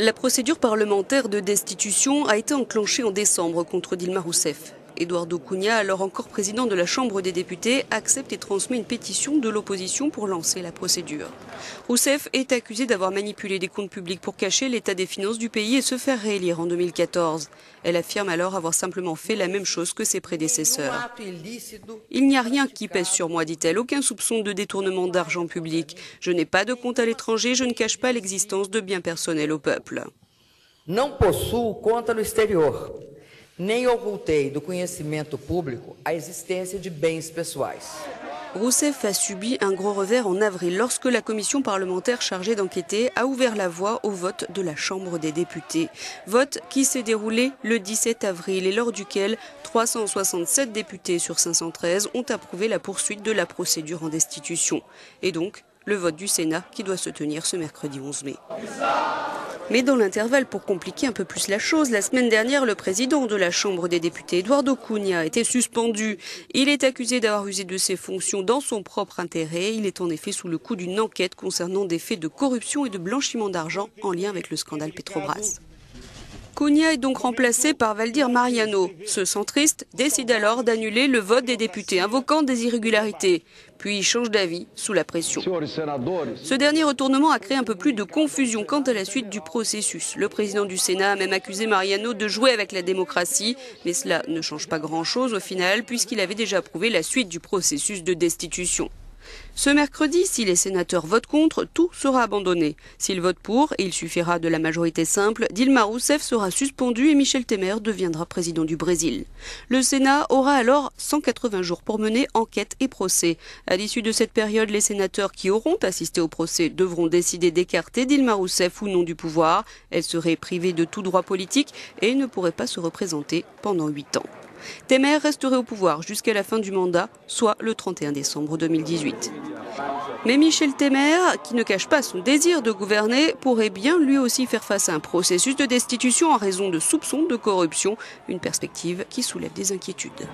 La procédure parlementaire de destitution a été enclenchée en décembre contre Dilma Rousseff. Eduardo Cunha, alors encore président de la Chambre des députés, accepte et transmet une pétition de l'opposition pour lancer la procédure. Rousseff est accusé d'avoir manipulé des comptes publics pour cacher l'état des finances du pays et se faire réélire en 2014. Elle affirme alors avoir simplement fait la même chose que ses prédécesseurs. Il n'y a rien qui pèse sur moi, dit-elle, aucun soupçon de détournement d'argent public. Je n'ai pas de compte à l'étranger, je ne cache pas l'existence de biens personnels au peuple. Não possuo conta no exterior, nem ocultei do conhecimento público a existência de bens pessoais. Rousseff a subi un gros revers en avril lorsque la commission parlementaire chargée d'enquêter a ouvert la voie au vote de la Chambre des députés. Vote qui s'est déroulé le 17 avril et lors duquel 367 députés sur 513 ont approuvé la poursuite de la procédure en destitution. Et donc, le vote du Sénat qui doit se tenir ce mercredi 11 mai. Mais dans l'intervalle, pour compliquer un peu plus la chose, la semaine dernière, le président de la Chambre des députés, Eduardo Cunha, a été suspendu. Il est accusé d'avoir usé de ses fonctions dans son propre intérêt. Il est en effet sous le coup d'une enquête concernant des faits de corruption et de blanchiment d'argent en lien avec le scandale Petrobras. Cunha est donc remplacé par Valdir Mariano. Ce centriste décide alors d'annuler le vote des députés, invoquant des irrégularités. Puis il change d'avis sous la pression. Ce dernier retournement a créé un peu plus de confusion quant à la suite du processus. Le président du Sénat a même accusé Mariano de jouer avec la démocratie. Mais cela ne change pas grand-chose au final, puisqu'il avait déjà approuvé la suite du processus de destitution. Ce mercredi, si les sénateurs votent contre, tout sera abandonné. S'ils votent pour, et il suffira de la majorité simple, Dilma Rousseff sera suspendue et Michel Temer deviendra président du Brésil. Le Sénat aura alors 180 jours pour mener enquête et procès. À l'issue de cette période, les sénateurs qui auront assisté au procès devront décider d'écarter Dilma Rousseff ou non du pouvoir. Elle serait privée de tout droit politique et ne pourrait pas se représenter pendant 8 ans. Temer resterait au pouvoir jusqu'à la fin du mandat, soit le 31 décembre 2018. Mais Michel Temer, qui ne cache pas son désir de gouverner, pourrait bien lui aussi faire face à un processus de destitution en raison de soupçons de corruption, une perspective qui soulève des inquiétudes.